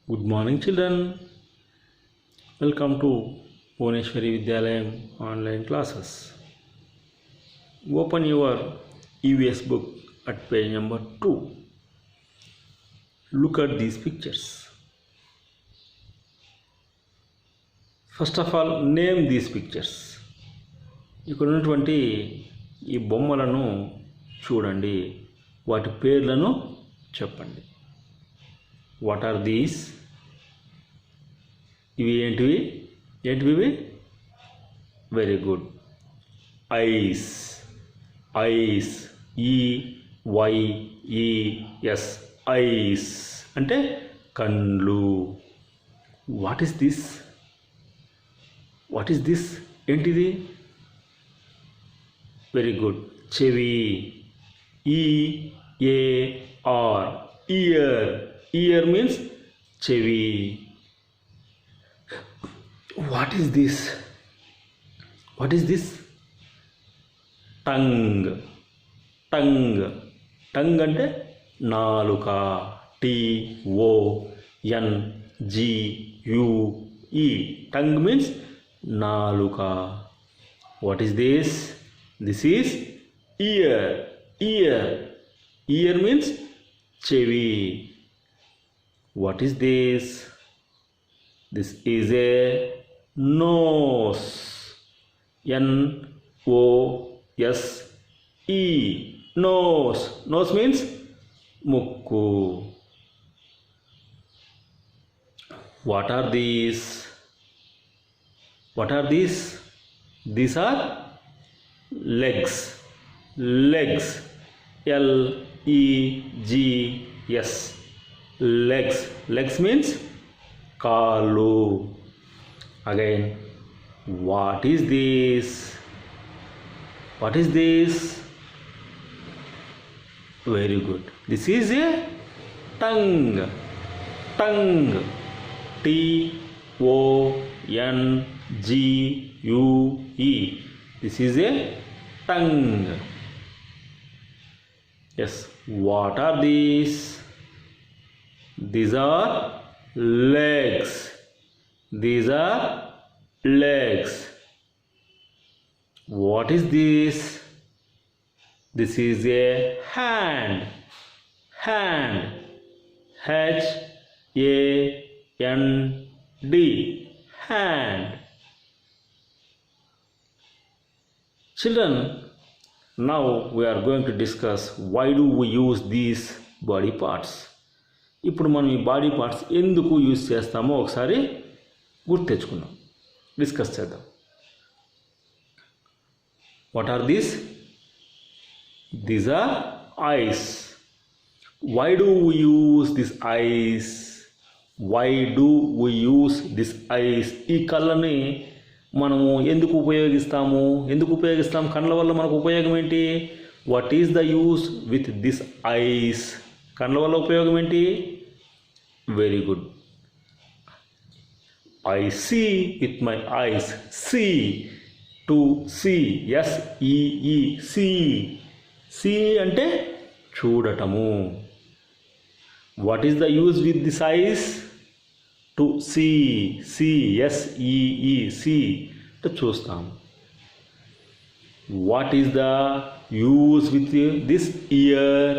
Good morning, children. Welcome to Bhuneshwari Vidyalayam online classes. Open your EVS book at page number 2. Look at these pictures. First of all, name these pictures. ఇక్కడ ఉన్నటువంటి ఈ బొమ్మలను చూడండి, వాటి పేర్లను చెప్పండి. What are these? ఇవి ఏంటివి? ఇవి? Very good. Eyes. EYES eyes అంటే కండ్లు. What is this? ఏంటిది? Very good. చెవి. ఇయర్ మీన్స్ చెవి. What is this? టంగ్ అంటే నాలుక. TONGUE టంగ్ మీన్స్ నాలుక. What is this? This is ear means చెవి. What is this? This is a nose. NOSE nose means mukku. What are these? These are legs. LEGS legs means కాళ్ళు. Again, what is this? Very good. This is a tongue. TONGUE. This is a tongue. Yes. What are these? These are legs. What is this? This is a hand. HAND. hand. Children, now we are going to discuss why do we use these body parts. ఇప్పుడు మనం ఈ body parts ఎందుకు use చేస్తామో ఒకసారి గుర్తు తెచ్చుకుందాం, discuss చేద్దాం. What are these? These are eyes. Why do we use this eyes? ఈ కళ్ళని మనము ఎందుకు ఉపయోగిస్తాం? కళ్ళ వల్ల మనకు ఉపయోగం ఏంటి? What is the use with this ice? కళ్ళ వల్ల ఉపయోగం ఏంటి? Very good. I see with my eyes. To see. See అంటే చూడటము. What is the use with this eyes? To see. to చూస్తాం. What is the use with this ear?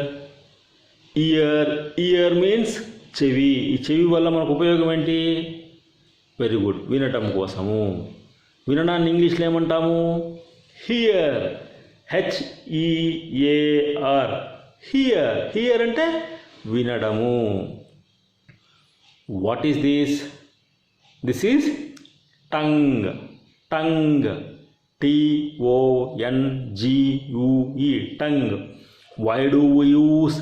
Ear means చెవి. ఈ చెవి వల్ల మనకు ఉపయోగం ఏంటి? Very good. వినటం కోసము. వినడాన్ని ఇంగ్లీష్లో ఏమంటాము? హియర్. HEAR. హియర్ అంటే వినడము. What is this? This is tongue. TONGUE. Tongue. Why do we use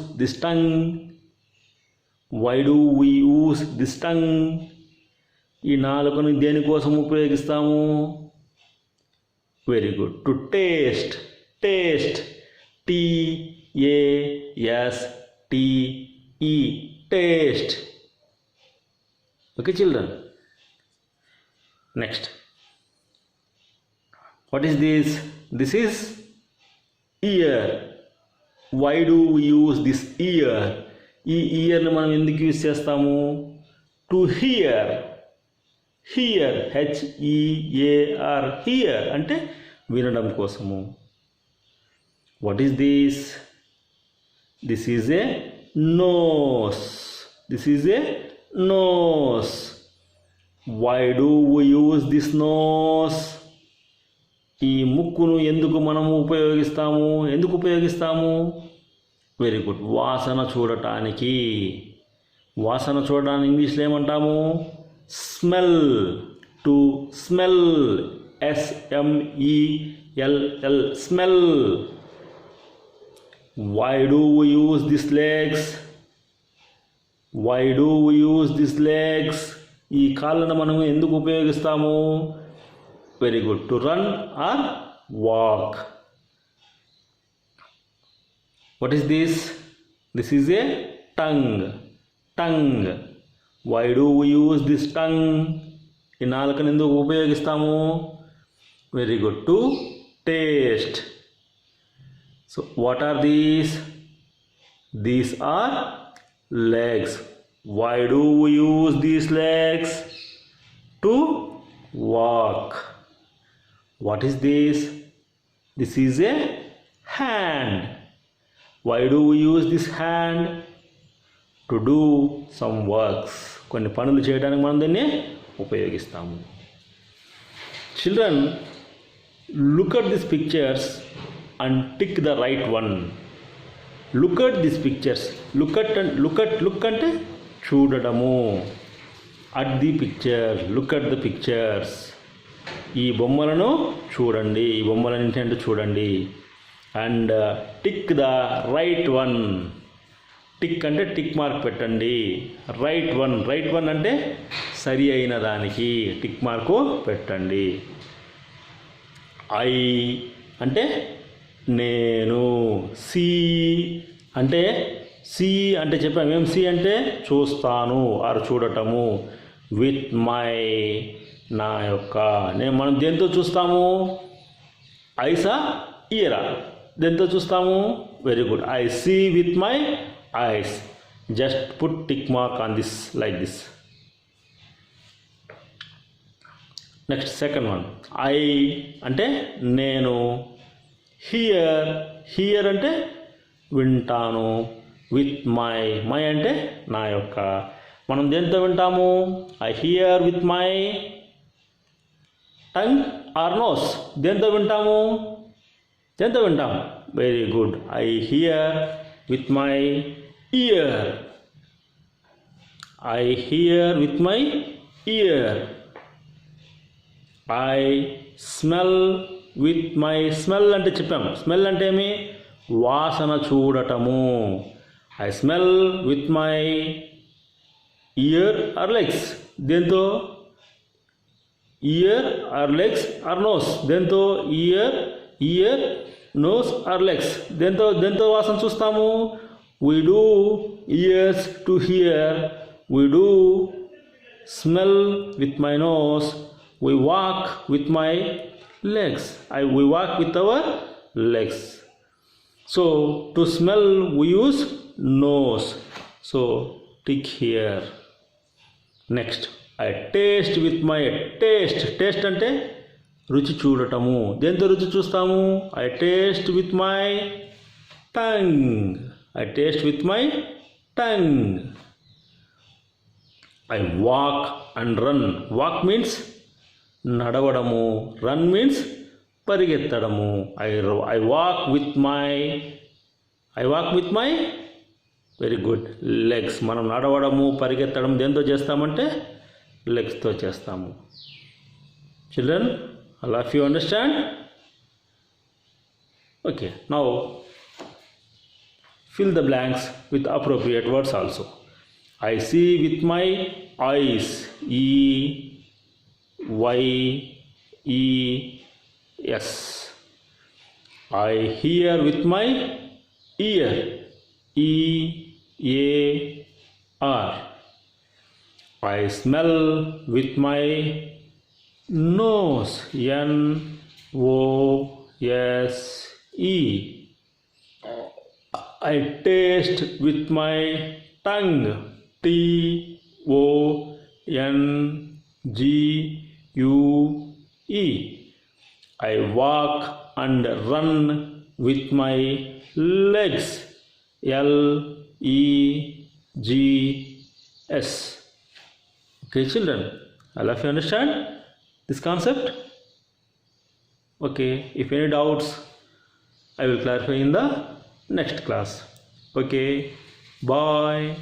this tongue? ఈ నాలుకను దేనికోసం ఉపయోగిస్తాము? Very good. To taste. TASTE taste. Okay children. Next, what is this? This is ear. Why do use this ear? ఈ ఇయర్ని మనం ఎందుకు use చేస్తాము? To hear. Hear HEAR hear అంటే వినడం కోసము. What is this? This is a nose. This is a nose. Why do we use this nose? ఈ ముక్కును ఎందుకు మనము ఉపయోగిస్తాము? ఎందుకు ఉపయోగిస్తాము? Very good. వాసన చూడటానికి. వాసన చూడడానికి ఇంగ్లీష్లో ఏమంటాము? Smell. To smell. SMELL smell. Why do we use this legs? Why do we use this legs? ఈ కాళ్ళను మనం ఎందుకు ఉపయోగిస్తాము? Very good. To run or walk. What is this? This is a tongue. Tongue. Why do we use this tongue? ఈ నాలుకను ఎందుకు ఉపయోగిస్తాము? Very good. To taste. So what are these? These are legs. Why do we use these legs? To walk. What is this? This is a hand. Why do we use this hand? To do some works. కొన్ని పనులు చేయడానికి మనం దీన్ని ఉపయోగిస్తాము. Children, look at these pictures and tick the right one. Look at this pictures. Look అంటే చూడడము. At the picture. Look at the pictures. ఈ బొమ్మలను చూడండి. ఈ బొమ్మలన్నింటినీ చూడండి. And tick the right one. Tick అంటే టిక్ మార్క్ పెట్టండి. Right one. రైట్ వన్ అంటే సరి అయిన దానికి టిక్ మార్కు పెట్టండి. ఐ అంటే నేను. సి అంటే చెప్పాము. ఏం సి అంటే చూస్తాను ఆరు చూడటము. విత్ మై నా యొక్క. మనం దేంతో చూస్తాము? ఐసా ఇయరా? దేంతో చూస్తాము? Very good. I see with my eyes. Just put tick mark on this like this. Next second one. I అంటే నేను. హియర్ అంటే వింటాను. విత్ మై అంటే నా యొక్క. మనం దేంతో వింటాము? I hear with my tongue or nose. దేంతో వింటాము? Very good. I hear with my ear. I hear with my ear. I smell with my smell అంటే చెప్పాము. స్మెల్ అంటే ఏమి? వాసన చూడటము. I smell with my ear or legs. దేంతో? Ear or legs or nose. దేంతో? Ear nose or legs. దేంతో వాసన చూస్తాము? We do ears to hear. We do smell with my nose. We walk with my legs. We walk with our legs. So to smell we use nose. So tick here. Next, I taste with my taste. Taste అంటే రుచి చూడటము. దేంతో రుచి చూస్తాము? I taste with my tongue. I taste with my tongue. I walk and run. Walk means నడవడము. Run means పరిగెత్తడము. I walk with my very good legs. మనం నడవడము పరిగెత్తడం దేంతో చేస్తామంటే లెగ్స్తో చేస్తాము. Children, all of you understand? Okay, now fill the blanks with appropriate words also. I see with my eyes. YES. I hear with my ear. EAR. I smell with my nose. NOSE. I taste with my tongue. TOUCH. N G U E. I walk and run with my legs. L E G S. Okay, children, all of you understand this concept? Okay, if any doubts, I will clarify in the next class. Okay, bye.